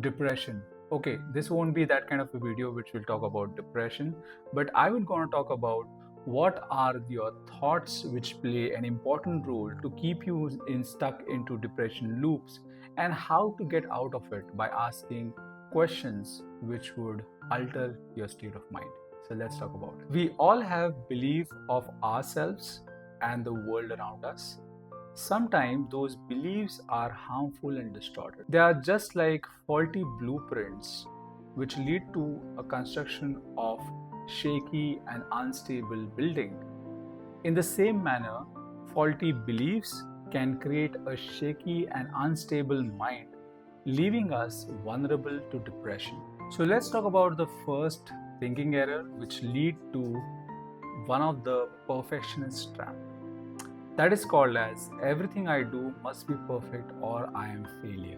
Depression. Okay, this won't be that kind of a video which will talk about depression, but I would gonna talk about what are your thoughts which play an important role to keep you stuck into depression loops, and how to get out of it by asking questions which would alter your state of mind. So let's talk about it. We all have belief of ourselves and the world around us. Sometimes those beliefs are harmful and distorted. They are just like faulty blueprints which lead to a construction of shaky and unstable building. In the same manner, faulty beliefs can create a shaky and unstable mind, leaving us vulnerable to depression. So let's talk about the first thinking error which lead to one of the perfectionist trap. That is called as everything I do must be perfect or I am failure.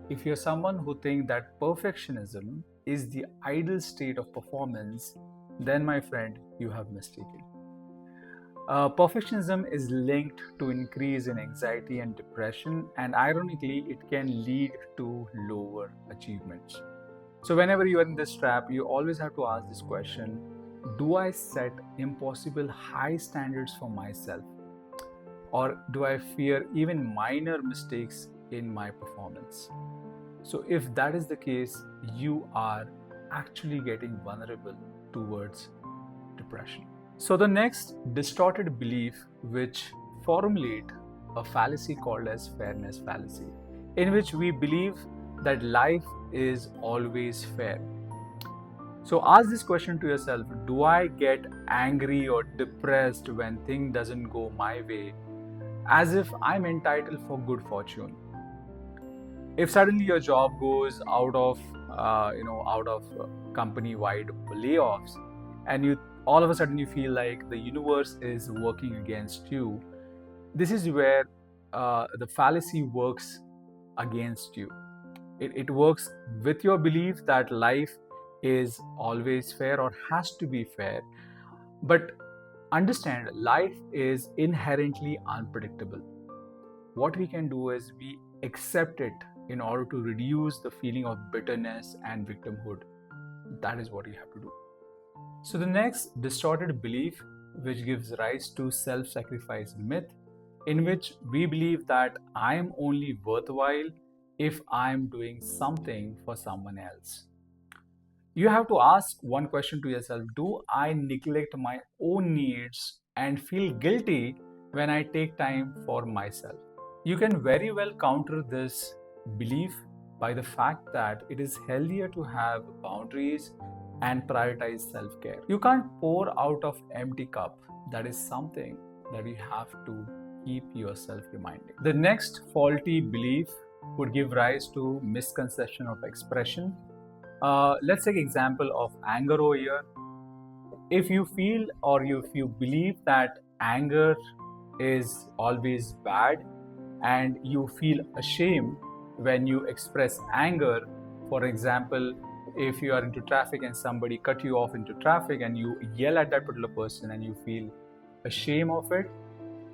If you're someone who thinks that perfectionism is the ideal state of performance, then my friend, you have mistaken. Perfectionism is linked to increase in anxiety and depression, and ironically, it can lead to lower achievements. So whenever you are in this trap, you always have to ask this question: do I set impossible high standards for myself? Or do I fear even minor mistakes in my performance? So if that is the case, you are actually getting vulnerable towards depression. So the next distorted belief which formulate a fallacy called as fairness fallacy, in which we believe that life is always fair. So ask this question to yourself: do I get angry or depressed when things doesn't go my way, as if I'm entitled for good fortune? If suddenly your job goes out of company-wide layoffs, and you all of a sudden you feel like the universe is working against you, this is where the fallacy works against you. It works with your belief that life is always fair or has to be fair. But understand, life is inherently unpredictable. What we can do is we accept it in order to reduce the feeling of bitterness and victimhood. That is what you have to do. So the next distorted belief which gives rise to self-sacrifice myth, in which we believe that I am only worthwhile if I am doing something for someone else. You have to ask one question to yourself: do I neglect my own needs and feel guilty when I take time for myself? You can very well counter this belief by the fact that it is healthier to have boundaries and prioritize self-care. You can't pour out of empty cup. That is something that you have to keep yourself reminding. The next faulty belief would give rise to misconception of expression. Let's take example of anger over here. If you feel or if you believe that anger is always bad, and you feel ashamed when you express anger, for example, if you are into traffic and somebody cut you off into traffic and you yell at that particular person and you feel ashamed of it,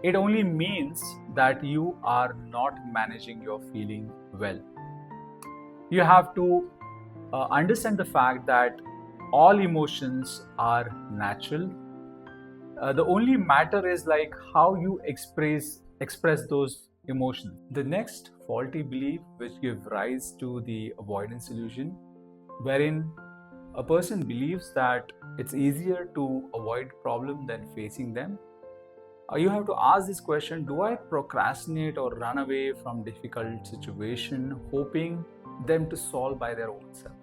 it only means that you are not managing your feeling well. You have to understand the fact that all emotions are natural. The only matter is like how you express those emotions. The next faulty belief which gives rise to the avoidance illusion, wherein a person believes that it's easier to avoid problem than facing them. You have to ask this question: do I procrastinate or run away from difficult situation, hoping them to solve by their own self?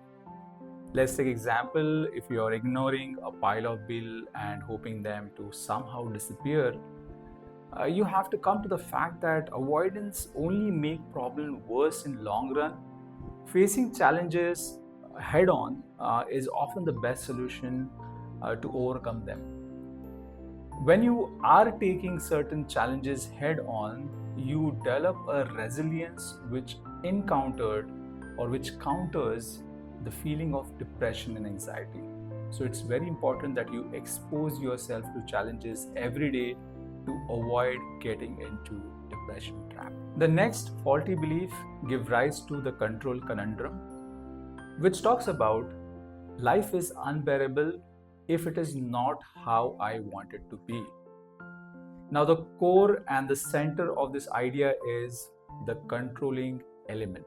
Let's take example, if you are ignoring a pile of bill and hoping them to somehow disappear, you have to come to the fact that avoidance only make problem worse in long run. Facing challenges head on is often the best solution to overcome them. When you are taking certain challenges head on, you develop a resilience which counters the feeling of depression and anxiety. So it's very important that you expose yourself to challenges every day to avoid getting into depression trap. The next faulty belief give rise to the control conundrum, which talks about life is unbearable if it is not how I want it to be. Now, the core and the center of this idea is the controlling element.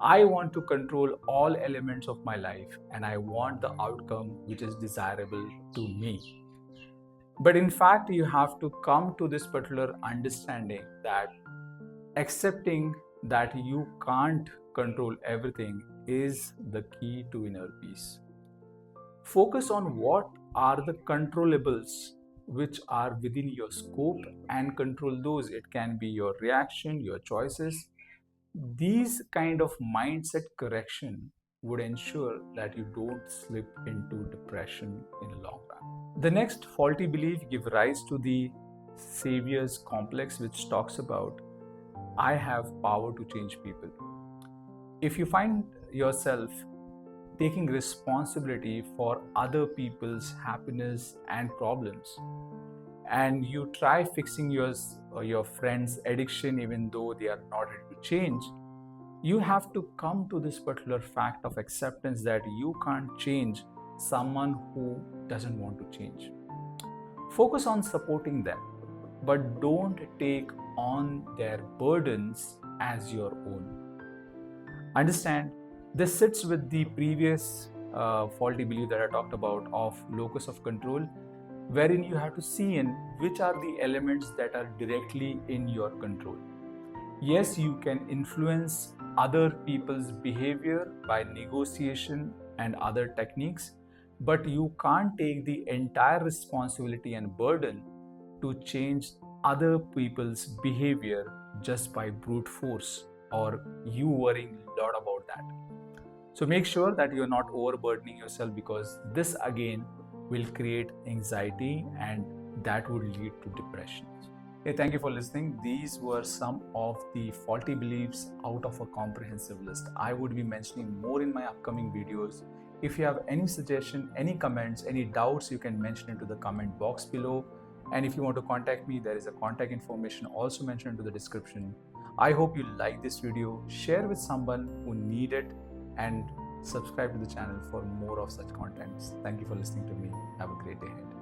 I want to control all elements of my life and I want the outcome which is desirable to me. But in fact, you have to come to this particular understanding that accepting that you can't control everything is the key to inner peace. Focus on what are the controllables which are within your scope and control those. It can be your reaction, your choices. These kind of mindset correction would ensure that you don't slip into depression in the long run. The next faulty belief gives rise to the savior's complex, which talks about I have power to change people. If you find yourself taking responsibility for other people's happiness and problems, and you try fixing your friend's addiction even though they are not ready to change, you have to come to this particular fact of acceptance that you can't change someone who doesn't want to change. Focus on supporting them, but don't take on their burdens as your own. Understand, this sits with the previous faulty belief that I talked about of locus of control, wherein you have to see in which are the elements that are directly in your control. Yes, you can influence other people's behavior by negotiation and other techniques, but you can't take the entire responsibility and burden to change other people's behavior just by brute force or you worrying a lot about that. So make sure that you're not overburdening yourself, because this again will create anxiety and that would lead to depression. Hey, thank you for listening. These were some of the faulty beliefs out of a comprehensive list. I would be mentioning more in my upcoming videos. If you have any suggestion, any comments, any doubts, you can mention into the comment box below. And if you want to contact me, there is a contact information also mentioned into the description. I hope you like this video, share with someone who need it, and subscribe to the channel for more of such contents. Thank you for listening to me. Have a great day ahead.